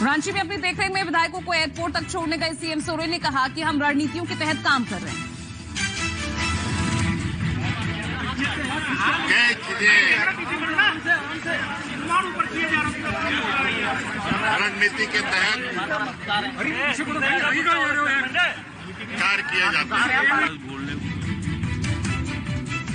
रांची में अपनी देखरेख में विधायकों को एयरपोर्ट तक छोड़ने गए सीएम सोरेन ने कहा कि हम रणनीतियों के तहत काम कर रहे हैं। रणनीति के तहत कार्य किया जाता है।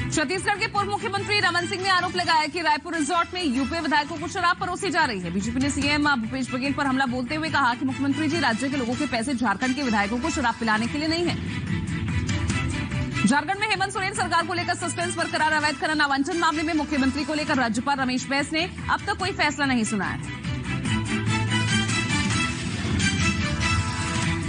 छत्तीसगढ़ के पूर्व मुख्यमंत्री रमन सिंह ने आरोप लगाया कि रायपुर रिजॉर्ट में यूपी विधायकों को शराब परोसी जा रही है। बीजेपी ने सीएम भूपेश बघेल पर हमला बोलते हुए कहा कि मुख्यमंत्री जी राज्य के लोगों के पैसे झारखंड के विधायकों को शराब पिलाने के लिए नहीं है। झारखंड में हेमंत सोरेन सरकार को लेकर सस्पेंस बरकरार। अवैध खनन आवंटन मामले में मुख्यमंत्री को लेकर राज्यपाल रमेश बैस ने अब तक कोई फैसला नहीं सुनाया है।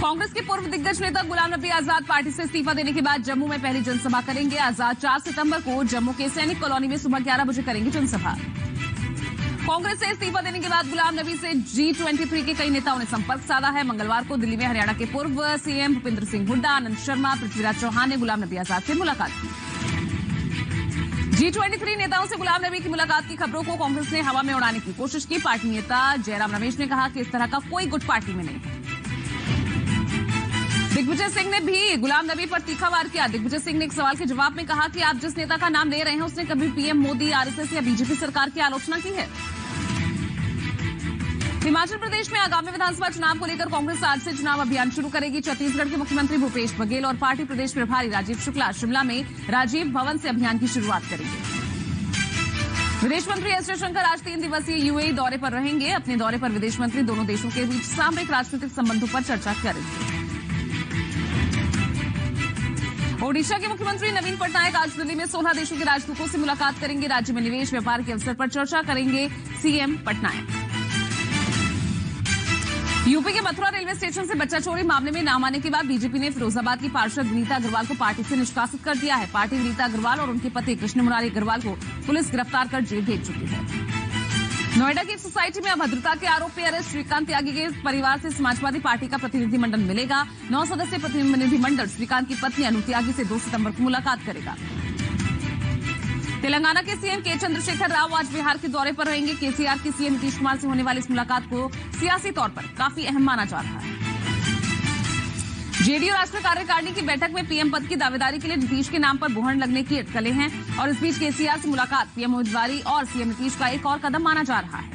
कांग्रेस के पूर्व दिग्गज नेता गुलाम नबी आजाद पार्टी से इस्तीफा देने के बाद जम्मू में पहली जनसभा करेंगे। आजाद 4 सितंबर को जम्मू के सैनिक कॉलोनी में सुबह 11 बजे करेंगे जनसभा। कांग्रेस से इस्तीफा देने के बाद गुलाम नबी से G23 के कई नेताओं ने संपर्क साधा है। मंगलवार को दिल्ली में हरियाणा के पूर्व सीएम भूपेंद्र सिंह हुड्डा, आनंद शर्मा, पृथ्वीराज चौहान ने गुलाम नबी आजाद से मुलाकात की। G23 नेताओं से गुलाम नबी की मुलाकात की खबरों को कांग्रेस ने हवा में उड़ाने की कोशिश की। पार्टी नेता जयराम रमेश ने कहा कि इस तरह का कोई गुट पार्टी में नहीं है। दिग्विजय सिंह ने भी गुलाम नबी पर तीखा वार किया। दिग्विजय सिंह ने एक सवाल के जवाब में कहा कि आप जिस नेता का नाम ले रहे हैं उसने कभी पीएम मोदी, आरएसएस या बीजेपी सरकार की आलोचना की है। हिमाचल प्रदेश में आगामी विधानसभा चुनाव को लेकर कांग्रेस आज से चुनाव अभियान शुरू करेगी। छत्तीसगढ़ के मुख्यमंत्री भूपेश बघेल और पार्टी प्रदेश प्रभारी राजीव शुक्ला शिमला में राजीव भवन से अभियान की शुरुआत करेंगे। विदेश मंत्री एस जयशंकर आज 3 दिवसीय यूएई दौरे पर रहेंगे। अपने दौरे पर विदेश मंत्री दोनों देशों के बीच सामरिक राजनीतिक संबंधों पर चर्चा करेंगे। ओडिशा के मुख्यमंत्री नवीन पटनायक आज दिल्ली में 16 देशों के राजदूतों से मुलाकात करेंगे। राज्य में निवेश व्यापार के अवसर पर चर्चा करेंगे सीएम पटनायक। यूपी के मथुरा रेलवे स्टेशन से बच्चा चोरी मामले में नाम आने के बाद बीजेपी ने फिरोजाबाद की पार्षद विनीता अग्रवाल को पार्टी से निष्कासित कर दिया है। पार्टी विनीता अग्रवाल और उनके पति कृष्ण मुरारी अग्रवाल को पुलिस गिरफ्तार कर जेल भेज चुकी है। नोएडा की एक सोसाइटी में अभद्रता के आरोप में अरेस्ट श्रीकांत त्यागी के परिवार से समाजवादी पार्टी का प्रतिनिधिमंडल मिलेगा। 9 सदस्यीय प्रतिनिधिमंडल श्रीकांत की पत्नी अनु त्यागी से 2 सितंबर को मुलाकात करेगा। तेलंगाना के सीएम के चंद्रशेखर राव आज बिहार के दौरे पर रहेंगे। केसीआर की सीएम नीतीश कुमार से होने वाली इस मुलाकात को सियासी तौर पर काफी अहम माना जा रहा है। जेडीयू राष्ट्रीय कार्यकारिणी की बैठक में पीएम पद की दावेदारी के लिए नीतीश के नाम पर बोहर लगने की अटकलें हैं और इस बीच केसीआर से मुलाकात पीएम उम्मीदवारी और सीएम नीतीश का एक और कदम माना जा रहा है।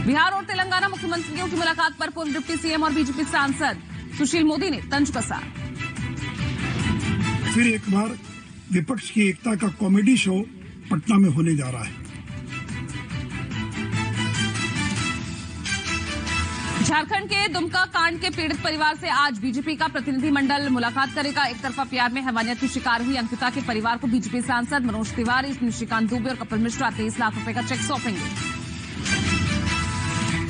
बिहार और तेलंगाना मुख्यमंत्रियों की मुलाकात पर पूर्व डिप्टी सीएम और बीजेपी सांसद सुशील मोदी ने तंज कसा। फिर एक बार विपक्ष की एकता का कॉमेडी शो पटना में होने जा रहा है। झारखंड के दुमका कांड के पीड़ित परिवार से आज बीजेपी का प्रतिनिधिमंडल मुलाकात करेगा। एक तरफा प्यार में हैवानियत की शिकार हुई अंकिता के परिवार को बीजेपी सांसद मनोज तिवारी, निशिकांत दुबे और कपिल मिश्रा 23 लाख रुपए का चेक सौंपेंगे।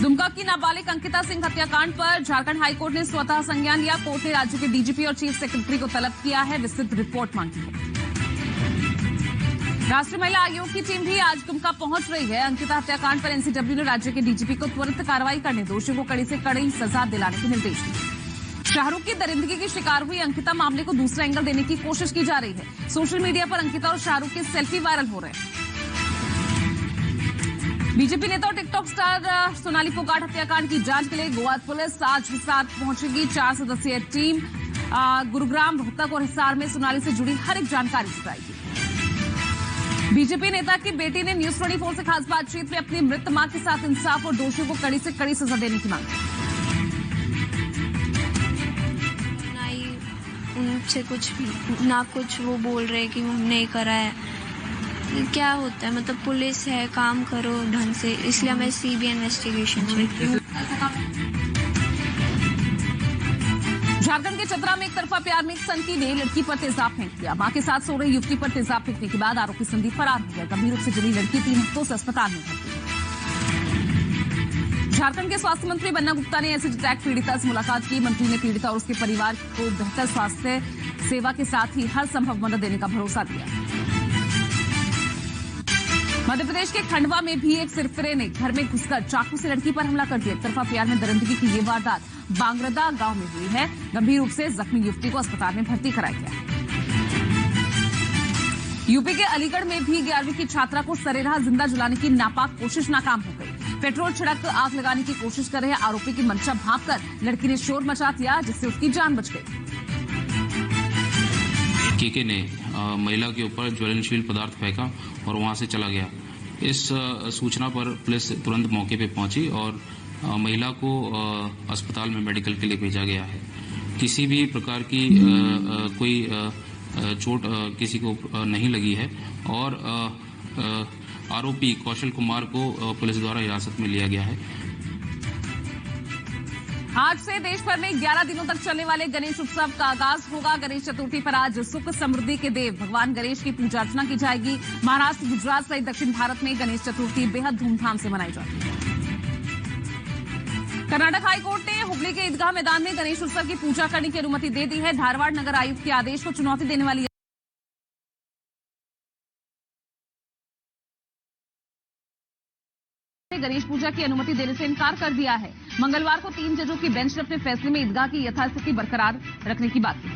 दुमका की नाबालिग अंकिता सिंह हत्याकांड पर झारखंड हाईकोर्ट ने स्वतः संज्ञान लिया। कोर्ट ने राज्य के डीजीपी और चीफ सेक्रेटरी को तलब किया है, विस्तृत रिपोर्ट मांगी है। राष्ट्रीय महिला आयोग की टीम भी आज दुमका पहुंच रही है। अंकिता हत्याकांड पर एनसीडब्ल्यू ने राज्य के डीजीपी को त्वरित कार्रवाई करने, दोषियों को कड़ी से कड़ी सजा दिलाने के निर्देश दिए। शाहरुख की दरिंदगी की शिकार हुई अंकिता मामले को दूसरा एंगल देने की कोशिश की जा रही है। सोशल मीडिया पर अंकिता और शाहरुख के सेल्फी वायरल हो रहे हैं। बीजेपी नेता और टिकटॉक स्टार सोनाली फोगाट हत्याकांड की जांच के लिए गोवा पुलिस आज हिसार पहुंचेगी। 4 सदस्यीय टीम गुरुग्राम, रोहतक और हिसार में सोनाली से जुड़ी हर एक जानकारी जुटाएगी। बीजेपी नेता की बेटी ने न्यूज 24 से खास बातचीत में अपनी मृत मां के साथ इंसाफ और दोषियों को कड़ी से कड़ी सजा देने की मांग की। उनसे कुछ ना कुछ वो बोल रहे कि हमने करा है। क्या होता है, मतलब पुलिस है, काम करो ढंग से, इसलिए मैं सीबीआई इन्वेस्टिगेशन चाहती हूँ। झारखंड के चतरा में एक तरफा प्यार में एक संकी ने लड़की पर तेजाब फेंक दिया। मां के साथ सो रही युवती पर तेजाब फेंकने के बाद आरोपी संदीप फरार हो गया। गंभीर रूप से जली लड़की 3 हफ्तों से अस्पताल में भर्ती है। झारखंड के स्वास्थ्य मंत्री बन्ना गुप्ता ने एसिड अटैक पीड़िता से मुलाकात की। मंत्री ने पीड़िता और उसके परिवार को बेहतर स्वास्थ्य सेवा के साथ ही हर संभव मदद देने का भरोसा दिया। मध्य प्रदेश के खंडवा में भी एक सिरफिरे ने घर में घुसकर चाकू से लड़की पर हमला कर दिया। एक तरफा प्यार में दरिंदगी की ये वारदात बांगरदा गांव में हुई है। गंभीर रूप से जख्मी युवती को अस्पताल में भर्ती कराया गया है। यूपी के अलीगढ़ में भी 11वीं की छात्रा को सरेराह जिंदा जलाने की नापाक कोशिश नाकाम हो गई। पेट्रोल छिड़क आग लगाने की कोशिश कर रहे आरोपी की मंशा भांपकर लड़की ने शोर मचा दिया, जिससे उसकी जान बच गई। केके ने महिला के ऊपर ज्वलनशील पदार्थ फेंका और वहां से चला गया। इस सूचना पर पुलिस तुरंत मौके पर पहुंची और महिला को अस्पताल में मेडिकल के लिए भेजा गया है। किसी भी प्रकार की कोई चोट किसी को नहीं लगी है और आरोपी कौशल कुमार को पुलिस द्वारा हिरासत में लिया गया है। आज से देश भर में 11 दिनों तक चलने वाले गणेश उत्सव का आगाज होगा। गणेश चतुर्थी पर आज सुख समृद्धि के देव भगवान गणेश की पूजा अर्चना की जाएगी। महाराष्ट्र, गुजरात सहित दक्षिण भारत में गणेश चतुर्थी बेहद धूमधाम से मनाई जाती है। कर्नाटक हाईकोर्ट ने हुबली के ईदगाह मैदान में गणेश उत्सव की पूजा करने की अनुमति दे दी है। धारवाड़ नगर आयुक्त के आदेश को चुनौती देने वाली गणेश पूजा की अनुमति देने से इनकार कर दिया है। मंगलवार को 3 जजों की बेंच ने अपने फैसले में ईदगाह की यथास्थिति बरकरार रखने की बात की।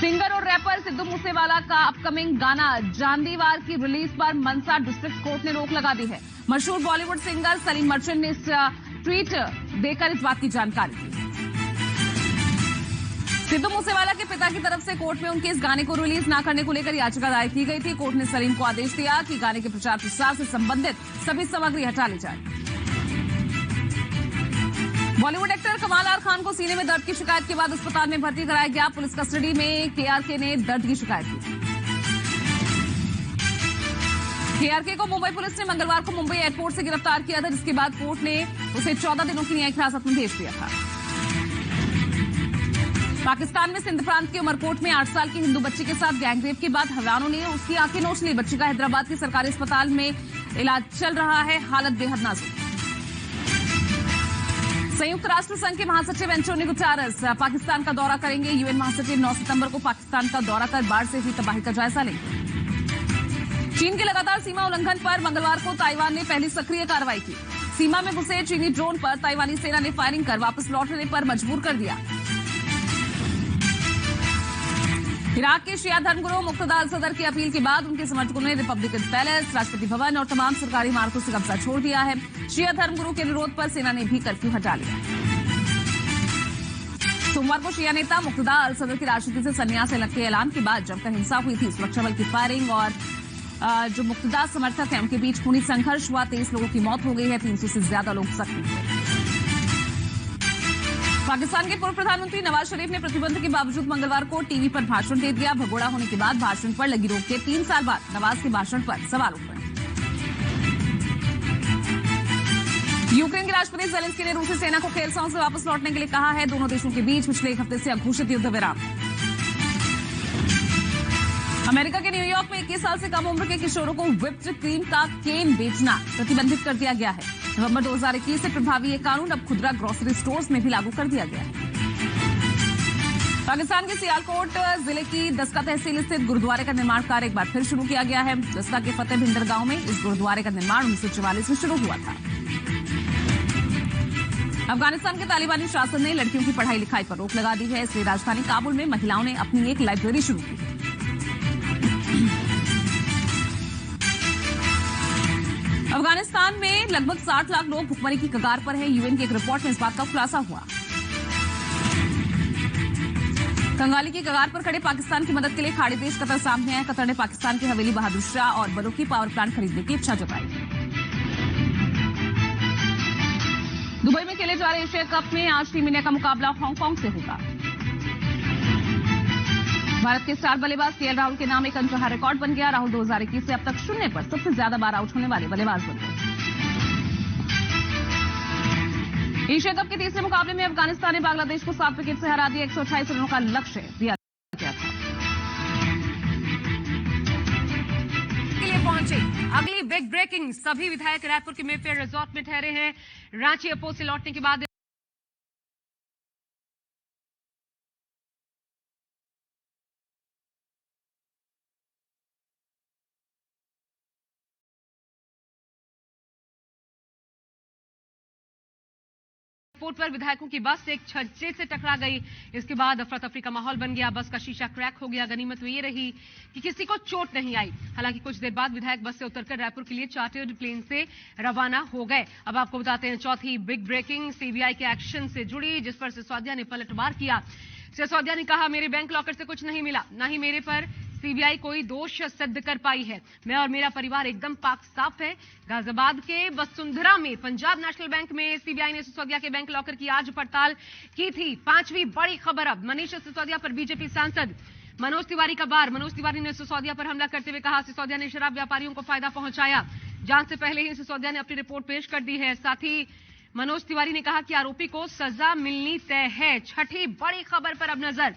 सिंगर और रैपर सिद्धू मूसेवाला का अपकमिंग गाना जांदीवार की रिलीज पर मनसा डिस्ट्रिक्ट कोर्ट ने रोक लगा दी है। मशहूर बॉलीवुड सिंगर सलीम मर्चेंट ने इस ट्वीट देकर इस बात की जानकारी दी। सिद्धू मूसेवाला के पिता की तरफ से कोर्ट में उनके इस गाने को रिलीज न करने को लेकर याचिका दायर की गई थी। कोर्ट ने सलीम को आदेश दिया कि गाने के प्रचार प्रसार से संबंधित सभी सामग्री हटा ली जाए। बॉलीवुड एक्टर कमाल आर खान को सीने में दर्द की शिकायत के बाद अस्पताल में भर्ती कराया गया। पुलिस कस्टडी में केआरके ने दर्द की शिकायत की। केआरके को मुंबई पुलिस ने मंगलवार को मुंबई एयरपोर्ट से गिरफ्तार किया था, जिसके बाद कोर्ट ने उसे 14 दिनों की न्यायिक हिरासत में भेज दिया था। पाकिस्तान में सिंध प्रांत के उमरकोट में 8 साल की हिंदू बच्ची के साथ गैंगरेप के बाद हवलानों ने उसकी आंखें नोच ली। बच्ची का हैदराबाद के सरकारी अस्पताल में इलाज चल रहा है, हालत बेहद नाजुक। संयुक्त राष्ट्र संघ के महासचिव एंटोनियो गुटेरेस पाकिस्तान का दौरा करेंगे। यूएन महासचिव 9 सितंबर को पाकिस्तान का दौरा कर बाढ़ से हुई तबाही का जायजा लेंगे। चीन के लगातार सीमा उल्लंघन पर मंगलवार को ताइवान ने पहली सक्रिय कार्रवाई की। सीमा में घुसे चीनी ड्रोन पर ताइवानी सेना ने फायरिंग कर वापस लौटने पर मजबूर कर दिया। इराक के शिया धर्मगुरु मुक्तदा अल सदर की अपील के बाद उनके समर्थकों ने रिपब्लिकन पैलेस, राष्ट्रपति भवन और तमाम सरकारी इमारतों से कब्जा छोड़ दिया है। शिया धर्मगुरु के अनुरोध पर सेना ने भी कर्फ्यू हटा लिया। सोमवार को शिया नेता मुक्तदा अल सदर की राजनीति से संन्यास के ऐलान के बाद जमकर हिंसा हुई थी। सुरक्षा बल की फायरिंग और जो मुक्तदा समर्थक हैं उनके बीच खूनी संघर्ष हुआ। 23 लोगों की मौत हो गई है, 300 से ज्यादा लोग जख्मी हुए। पाकिस्तान के पूर्व प्रधानमंत्री नवाज शरीफ ने प्रतिबंध के बावजूद मंगलवार को टीवी पर भाषण दे दिया। भगोड़ा होने के बाद भाषण पर लगी रोक के 3 साल बाद नवाज के भाषण पर सवाल उठ रहे हैं। यूक्रेन के राष्ट्रपति ज़ेलेंस्की ने रूसी सेना को खेलसाओं से वापस लौटने के लिए कहा है। दोनों देशों के बीच पिछले 1 हफ्ते से अघोषित युद्ध विराम। अमेरिका के न्यूयॉर्क में 21 साल से कम उम्र के किशोरों को व्हिप्ड क्रीम का केन बेचना प्रतिबंधित कर दिया गया है। नवंबर 2021 से प्रभावी ये कानून अब खुदरा ग्रोसरी स्टोर्स में भी लागू कर दिया गया है। पाकिस्तान के सियालकोट जिले की दस्का तहसील स्थित गुरुद्वारे का निर्माण कार्य एक बार फिर शुरू किया गया है। दस्का के फतेह भिंडर गांव में इस गुरुद्वारे का निर्माण 1944 में शुरू हुआ था। अफगानिस्तान के तालिबानी शासन ने लड़कियों की पढ़ाई लिखाई पर रोक लगा दी है, इसलिए राजधानी काबुल में महिलाओं ने अपनी एक लाइब्रेरी शुरू की है। अफगानिस्तान में लगभग 60 लाख लोग भुखमरी की कगार पर हैं। यूएन की एक रिपोर्ट में इस बात का खुलासा हुआ। कंगाली की कगार पर खड़े पाकिस्तान की मदद के लिए खाड़ी देश कतर सामने है। कतर ने पाकिस्तान की हवेली बहादुर शाह और बरूकी पावर प्लांट खरीदने की इच्छा जताई। दुबई में खेले जा रहे एशिया कप में आज टीम इंडिया का मुकाबला हांगकांग से होगा। भारत के स्टार बल्लेबाज केएल राहुल के नाम एक अनचाहा रिकॉर्ड बन गया। राहुल 2021 से अब तक 0 पर सबसे ज्यादा बार आउट होने वाले बल्लेबाज बन गए। एशिया कप के तीसरे मुकाबले में अफगानिस्तान ने बांग्लादेश को 7 विकेट से हरा दिया। 128 रनों का लक्ष्य दिया गया था। के लिए पहुंचे अगली बिग ब्रेकिंग। सभी विधायक रायपुर के मेफेयर रिजॉर्ट में ठहरे हैं। रांची एयरपोर्ट से लौटने के बाद एयरपोर्ट पर विधायकों की बस एक छज्जे से टकरा गई। इसके बाद अफरा तफरी का माहौल बन गया। बस का शीशा क्रैक हो गया। गनीमत तो ये रही कि किसी को चोट नहीं आई। हालांकि कुछ देर बाद विधायक बस से उतरकर रायपुर के लिए चार्टर्ड प्लेन से रवाना हो गए। अब आपको बताते हैं चौथी बिग ब्रेकिंग सीबीआई के एक्शन से जुड़ी, जिस पर सिसोदिया ने पलटवार किया। सिसोदिया ने कहा, मेरे बैंक लॉकर से कुछ नहीं मिला, ना ही मेरे पर सीबीआई कोई दोष सिद्ध कर पाई है। मैं और मेरा परिवार एकदम पाक साफ है। गाजियाबाद के वसुंधरा में पंजाब नेशनल बैंक में सीबीआई ने सिसोदिया के बैंक लॉकर की आज पड़ताल की थी। पांचवी बड़ी खबर अब मनीष सिसोदिया पर बीजेपी सांसद मनोज तिवारी का वार। मनोज तिवारी ने सिसोदिया पर हमला करते हुए कहा, सिसोदिया ने शराब व्यापारियों को फायदा पहुंचाया। जांच से पहले ही सिसोदिया ने अपनी रिपोर्ट पेश कर दी है। साथ ही मनोज तिवारी ने कहा कि आरोपी को सजा मिलनी तय है। छठी बड़ी खबर पर अब नजर।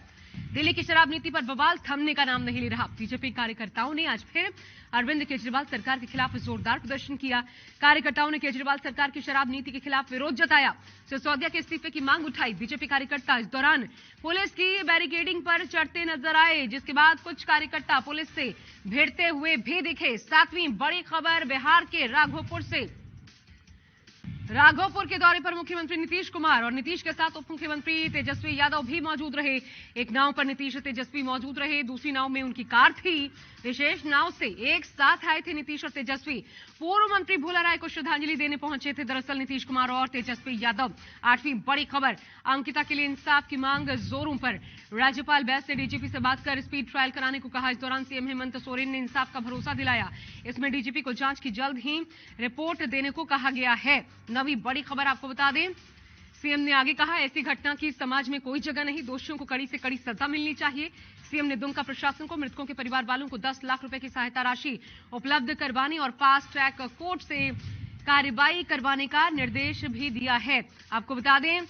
दिल्ली की शराब नीति पर बवाल थमने का नाम नहीं ले रहा। बीजेपी कार्यकर्ताओं ने आज फिर अरविंद केजरीवाल सरकार के खिलाफ जोरदार प्रदर्शन किया। कार्यकर्ताओं ने केजरीवाल सरकार की शराब नीति के खिलाफ विरोध जताया। सिसोदिया के इस्तीफे की मांग उठाई। बीजेपी कार्यकर्ता इस दौरान पुलिस की बैरिकेडिंग पर चढ़ते नजर आए, जिसके बाद कुछ कार्यकर्ता पुलिस से भिड़ते हुए भी दिखे। सातवीं बड़ी खबर बिहार के राघोपुर से। राघोपुर के दौरे पर मुख्यमंत्री नीतीश कुमार और नीतीश के साथ उप मुख्यमंत्री तेजस्वी यादव भी मौजूद रहे। एक नाव पर नीतीश और तेजस्वी मौजूद रहे, दूसरी नाव में उनकी कार थी। विशेष नाव से एक साथ आए थे नीतीश और तेजस्वी। पूर्व मंत्री भोला राय को श्रद्धांजलि देने पहुंचे थे दरअसल नीतीश कुमार और तेजस्वी यादव। आठवीं बड़ी खबर, अंकिता के लिए इंसाफ की मांग जोरों पर। राज्यपाल बैस ने डीजीपी से बात कर स्पीड ट्रायल कराने को कहा। इस दौरान सीएम हेमंत सोरेन ने इंसाफ का भरोसा दिलाया। इसमें डीजीपी को जांच की जल्द ही रिपोर्ट देने को कहा गया है। नवी बड़ी खबर आपको बता दें, सीएम ने आगे कहा, ऐसी घटना की समाज में कोई जगह नहीं। दोषियों को कड़ी से कड़ी सजा मिलनी चाहिए। सीएम ने दुमका प्रशासन को मृतकों के परिवार वालों को 10 लाख रुपए की सहायता राशि उपलब्ध करवाने और फास्ट ट्रैक कोर्ट से कार्रवाई करवाने का निर्देश भी दिया है। आपको बता दें,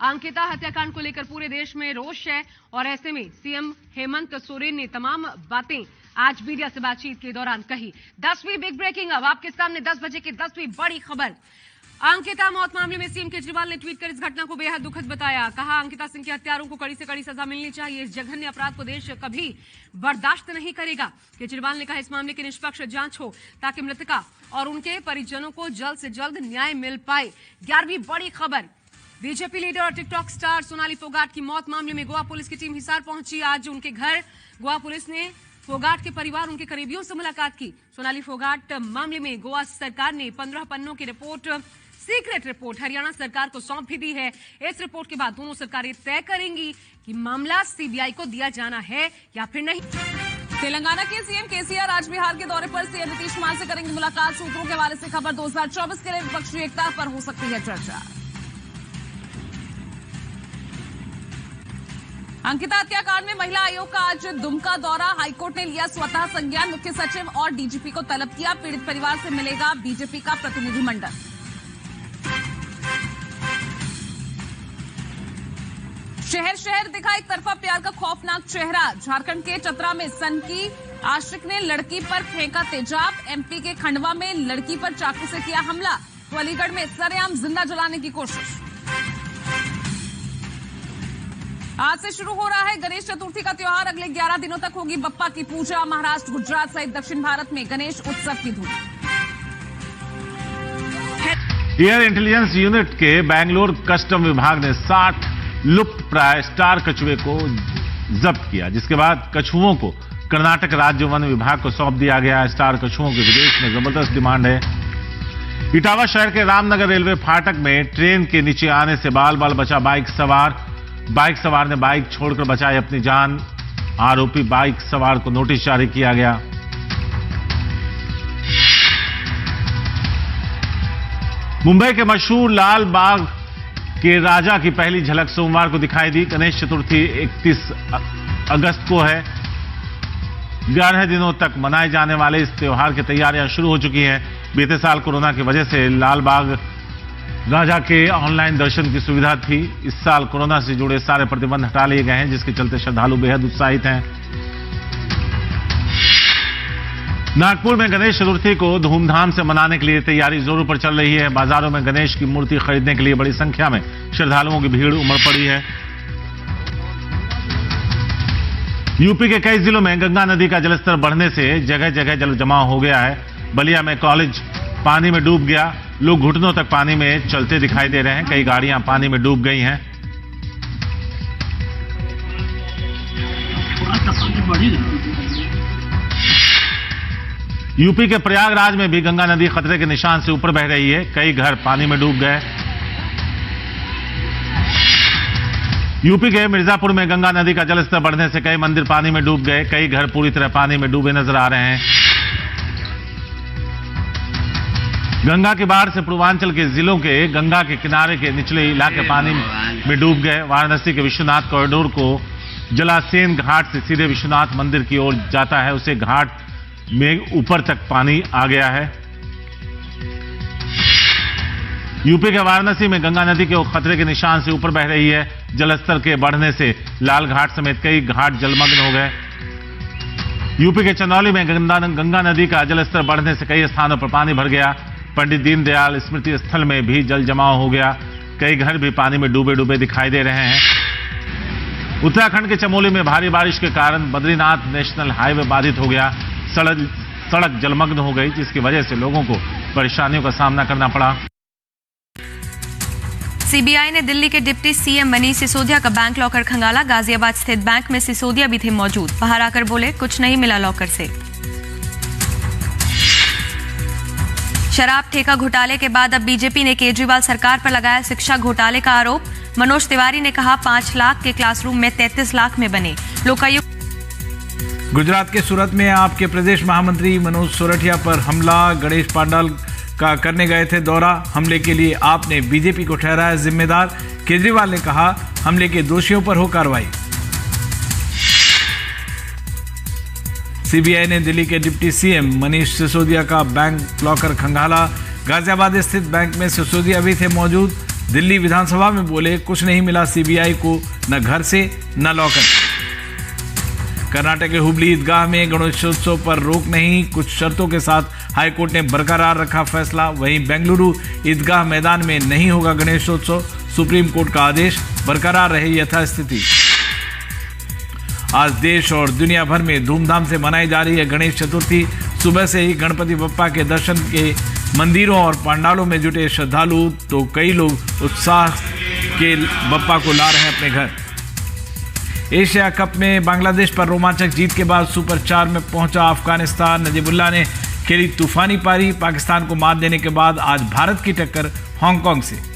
अंकिता हत्याकांड को लेकर पूरे देश में रोष है और ऐसे में सीएम हेमंत सोरेन ने तमाम बातें आज मीडिया से बातचीत के दौरान कही। 10वीं बिग ब्रेकिंग अब आपके सामने 10 बजे की 10वीं बड़ी खबर। अंकिता मौत मामले में सीएम केजरीवाल ने ट्वीट कर इस घटना को बेहद दुखद बताया। कहा, अंकिता सिंह के हत्यारों को कड़ी से कड़ी सजा मिलनी चाहिए। इस जघन्य अपराध को देश कभी बर्दाश्त नहीं करेगा। केजरीवाल ने कहा, इस मामले की निष्पक्ष जांच हो ताकि मृतका और उनके परिजनों को जल्द से जल्द न्याय मिल पाए। 11वीं बड़ी खबर, बीजेपी लीडर और टिकटॉक स्टार सोनाली फोगाट की मौत मामले में गोवा पुलिस की टीम हिसार पहुंची। आज उनके घर गोवा पुलिस ने फोगाट के परिवार, उनके करीबियों से मुलाकात की। सोनाली फोगाट मामले में गोवा सरकार ने 15 पन्नों की रिपोर्ट, सीक्रेट रिपोर्ट हरियाणा सरकार को सौंप भी दी है। इस रिपोर्ट के बाद दोनों सरकारें तय करेंगी कि मामला सीबीआई को दिया जाना है या फिर नहीं। तेलंगाना के सीएम केसीआर आज बिहार के दौरे पर सीएम नीतीश कुमार से करेंगे मुलाकात। सूत्रों के हवाले से खबर, 2024 के लिए विपक्षी एकता पर हो सकती है चर्चा। अंकिता हत्याकांड में महिला आयोग का आज दुमका दौरा। हाईकोर्ट ने लिया स्वतः संज्ञान। मुख्य सचिव और डीजीपी को तलब किया। पीड़ित परिवार से मिलेगा बीजेपी का प्रतिनिधिमंडल। शहर शहर दिखा एक तरफा प्यार का खौफनाक चेहरा। झारखंड के चतरा में सन की आशिक ने लड़की पर फेंका तेजाब। एमपी के खंडवा में लड़की पर चाकू से किया हमला। तो अलीगढ़ में सरेआम जिंदा जलाने की कोशिश। आज से शुरू हो रहा है गणेश चतुर्थी का त्योहार। अगले 11 दिनों तक होगी बप्पा की पूजा। महाराष्ट्र, गुजरात सहित दक्षिण भारत में गणेश उत्सव की धूम। एयर इंटेलिजेंस यूनिट के बेंगलोर कस्टम विभाग ने 60 लुप्त प्राय स्टार कछुए को जब्त किया, जिसके बाद कछुओं को कर्नाटक राज्य वन विभाग को सौंप दिया गया। स्टार कछुओं की विदेश में जबरदस्त डिमांड है। इटावा शहर के रामनगर रेलवे फाटक में ट्रेन के नीचे आने से बाल बाल बचा बाइक सवार ने बाइक छोड़कर बचाई अपनी जान। आरोपी बाइक सवार को नोटिस जारी किया गया। मुंबई के मशहूर लाल बाग के राजा की पहली झलक सोमवार को दिखाई दी। गणेश चतुर्थी 31 अगस्त को है। 11 दिनों तक मनाए जाने वाले इस त्योहार की तैयारियां शुरू हो चुकी हैं। बीते साल कोरोना की वजह से लाल बाग राजा के ऑनलाइन दर्शन की सुविधा थी। इस साल कोरोना से जुड़े सारे प्रतिबंध हटा लिए गए हैं, जिसके चलते श्रद्धालु बेहद उत्साहित हैं। नागपुर में गणेश चतुर्थी को धूमधाम से मनाने के लिए तैयारी जोरों पर चल रही है। बाजारों में गणेश की मूर्ति खरीदने के लिए बड़ी संख्या में श्रद्धालुओं की भीड़ उमड़ पड़ी है। यूपी के कई जिलों में गंगा नदी का जलस्तर बढ़ने से जगह जगह जल जमाव हो गया है। बलिया में कॉलेज पानी में डूब गया। लोग घुटनों तक पानी में चलते दिखाई दे रहे हैं। कई गाड़ियां पानी में डूब गई हैं। यूपी के प्रयागराज में भी गंगा नदी खतरे के निशान से ऊपर बह रही है। कई घर पानी में डूब गए। यूपी के मिर्जापुर में गंगा नदी का जलस्तर बढ़ने से कई मंदिर पानी में डूब गए। कई घर पूरी तरह पानी में डूबे नजर आ रहे हैं। गंगा की बाढ़ से पूर्वांचल के जिलों के गंगा के किनारे के निचले इलाके पानी में डूब गए। वाराणसी के विश्वनाथ कॉरिडोर को जलासेन घाट से सीधे विश्वनाथ मंदिर की ओर जाता है, उसे घाट में ऊपर तक पानी आ गया है। यूपी के वाराणसी में गंगा नदी के खतरे के निशान से ऊपर बह रही है। जलस्तर के बढ़ने से लाल घाट समेत कई घाट जलमग्न हो गए। यूपी के चंदौली में गंगा नदी का जलस्तर बढ़ने से कई स्थानों पर पानी भर गया। पंडित दीनदयाल स्मृति स्थल में भी जल जमाव हो गया। कई घर भी पानी में डूबे डूबे दिखाई दे रहे हैं। उत्तराखंड के चमोली में भारी बारिश के कारण बद्रीनाथ नेशनल हाईवे बाधित हो गया। सड़क जलमग्न हो गई, जिसकी वजह से लोगों को परेशानियों का सामना करना पड़ा। सीबीआई ने दिल्ली के डिप्टी सीएम मनीष सिसोदिया का बैंक लॉकर खंगाला। गाजियाबाद स्थित बैंक में सिसोदिया भी थे मौजूद। बाहर आकर बोले, कुछ नहीं मिला लॉकर से। शराब ठेका घोटाले के बाद अब बीजेपी ने केजरीवाल सरकार पर लगाया शिक्षा घोटाले का आरोप। मनोज तिवारी ने कहा 5 लाख के क्लासरूम में 33 लाख में बने। लोकायुक्त गुजरात के सूरत में आपके प्रदेश महामंत्री मनोज सोरठिया पर हमला। गणेश पांडाल का करने गए थे दौरा। हमले के लिए आपने बीजेपी को ठहराया जिम्मेदार। केजरीवाल ने कहा हमले के दोषियों पर हो कार्रवाई। सीबीआई ने दिल्ली के डिप्टी सीएम मनीष सिसोदिया का बैंक लॉकर खंगाला। गाजियाबाद स्थित बैंक में सिसोदिया भी थे मौजूद। दिल्ली विधानसभा में बोले, कुछ नहीं मिला सीबीआई को, न घर से न लॉकर। कर्नाटक के हुबली ईदगाह में गणेशोत्सव पर रोक नहीं, कुछ शर्तों के साथ हाईकोर्ट ने बरकरार रखा फैसला। वहीं बेंगलुरु ईदगाह मैदान में नहीं होगा गणेशोत्सव, सुप्रीम कोर्ट का आदेश, बरकरार रहे यथास्थिति। आज देश और दुनिया भर में धूमधाम से मनाई जा रही है गणेश चतुर्थी। सुबह से ही गणपति बप्पा के दर्शन के मंदिरों और पंडालों में जुटे श्रद्धालु, तो कई लोग उत्साह के बप्पा को ला रहे हैं अपने घर। एशिया कप में बांग्लादेश पर रोमांचक जीत के बाद सुपर 4 में पहुंचा अफगानिस्तान। नजीबुल्लाह ने खेली तूफानी पारी। पाकिस्तान को मात देने के बाद आज भारत की टक्कर हांगकांग से।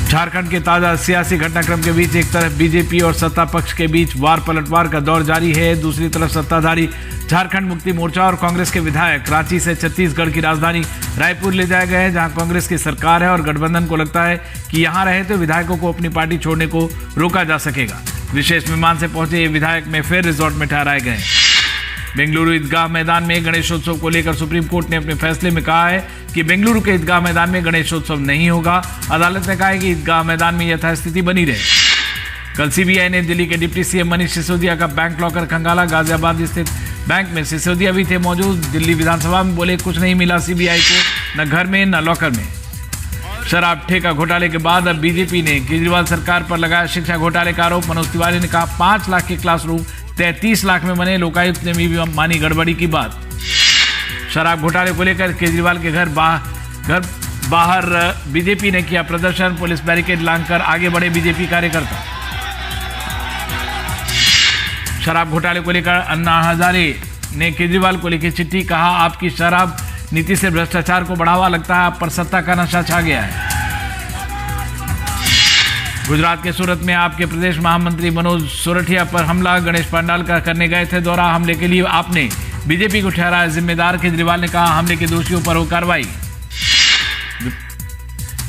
झारखंड के ताजा सियासी घटनाक्रम के बीच एक तरफ बीजेपी और सत्ता पक्ष के बीच वार पलटवार का दौर जारी है, दूसरी तरफ सत्ताधारी झारखंड मुक्ति मोर्चा और कांग्रेस के विधायक रांची से छत्तीसगढ़ की राजधानी रायपुर ले जाए गए हैं, जहां कांग्रेस की सरकार है और गठबंधन को लगता है कि यहां रहे तो विधायकों को अपनी पार्टी छोड़ने को रोका जा सकेगा। विशेष विमान से पहुंचे ये विधायक में फिर रिजॉर्ट में ठहराए गए। बेंगलुरु ईदगाह मैदान में गणेशोत्सव को लेकर सुप्रीम कोर्ट ने अपने फैसले में कहा है कि बेंगलुरु के ईदगाह मैदान में गणेशोत्सव नहीं होगा। अदालत ने कहा है कि ईदगाह मैदान में यथास्थिति बनी रहे। कल सीबीआई ने दिल्ली के डिप्टी सीएम मनीष सिसोदिया का बैंक लॉकर खंगाला। गाजियाबाद स्थित बैंक में सिसोदिया भी थे मौजूद। दिल्ली विधानसभा में बोले, कुछ नहीं मिला सीबीआई को, न घर में न लॉकर में। शराब ठेका घोटाले के बाद अब बीजेपी ने केजरीवाल सरकार पर लगाया शिक्षा घोटाले का आरोप। मनोज तिवारी ने कहा 5 लाख के क्लासरूम 33 लाख में बने। लोकायुक्त ने भी मानी गड़बड़ी की बात। शराब घोटाले को लेकर केजरीवाल के घर बाहर बीजेपी ने किया प्रदर्शन। पुलिस बैरिकेड लांघकर आगे बढ़े बीजेपी कार्यकर्ता। शराब घोटाले को लेकर अन्ना हजारे ने केजरीवाल को लिखी चिट्ठी, कहा आपकी शराब नीति से भ्रष्टाचार को बढ़ावा लगता है, आप पर सत्ता का नशा छा गया है। गुजरात के सूरत में आपके प्रदेश महामंत्री मनोज सोरठिया पर हमला। गणेश पांडाल का करने गए थे दौरा। हमले के लिए आपने बीजेपी को ठहराया जिम्मेदार। केजरीवाल ने कहा हमले के दोषियों पर हो कार्रवाई।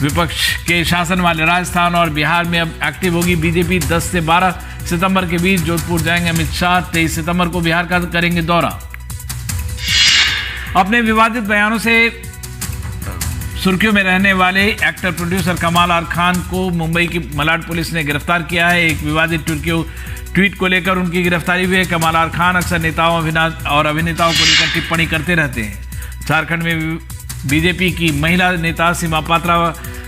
विपक्ष के शासन वाले राजस्थान और बिहार में अब एक्टिव होगी बीजेपी। 10 से 12 सितंबर के बीच जोधपुर जाएंगे अमित शाह। 23 सितंबर को बिहार का करेंगे दौरा। अपने विवादित बयानों से सुर्खियों में रहने वाले एक्टर प्रोड्यूसर कमाल आर खान को मुंबई की मलाड पुलिस ने गिरफ्तार किया है। एक विवादित ट्वीट को लेकर उनकी गिरफ्तारी हुई है। कमाल आर खान अक्सर नेताओं और अभिनेताओं को लेकर टिप्पणी करते रहते हैं। झारखंड में बीजेपी की महिला नेता सीमा पात्रा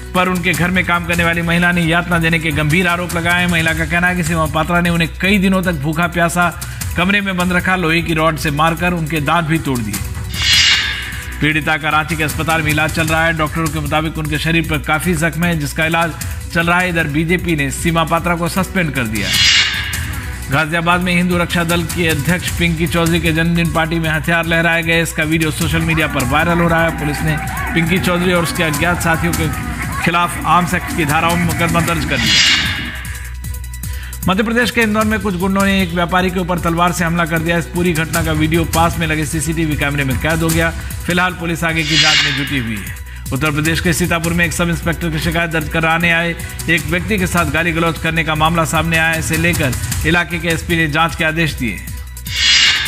पर उनके घर में काम करने वाली महिला ने यातना देने के गंभीर आरोप लगाए। महिला का कहना है कि सीमा पात्रा ने उन्हें कई दिनों तक भूखा प्यासा कमरे में बंद रखा, लोहे की रॉड से मारकर उनके दांत भी तोड़ दिए। पीड़िता का रांची के अस्पताल में इलाज चल रहा है। डॉक्टरों के मुताबिक उनके शरीर पर काफी जख्म है, जिसका इलाज चल रहा है। इधर बीजेपी ने सीमा पात्रा को सस्पेंड कर दिया। गाजियाबाद में हिंदू रक्षा दल की अध्यक्ष पिंकी चौधरी के जन्मदिन पार्टी में हथियार लहराए गए। इसका वीडियो सोशल मीडिया पर वायरल हो रहा है। पुलिस ने पिंकी चौधरी और उसके अज्ञात साथियों के खिलाफ आर्म्स एक्ट की धाराओं में मुकदमा दर्ज कर दिया। मध्य प्रदेश के इंदौर में कुछ गुंडों ने एक व्यापारी के ऊपर तलवार से हमला कर दिया। इस पूरी घटना का वीडियो पास में लगे सीसीटीवी कैमरे में कैद हो गया। फिलहाल पुलिस आगे की जांच में जुटी हुई है। उत्तर प्रदेश के सीतापुर में एक सब इंस्पेक्टर की शिकायत दर्ज कराने आए एक व्यक्ति के साथ गाली गलौज करने का मामला सामने आया। इसे लेकर इलाके के एसपी ने जांच के आदेश दिए।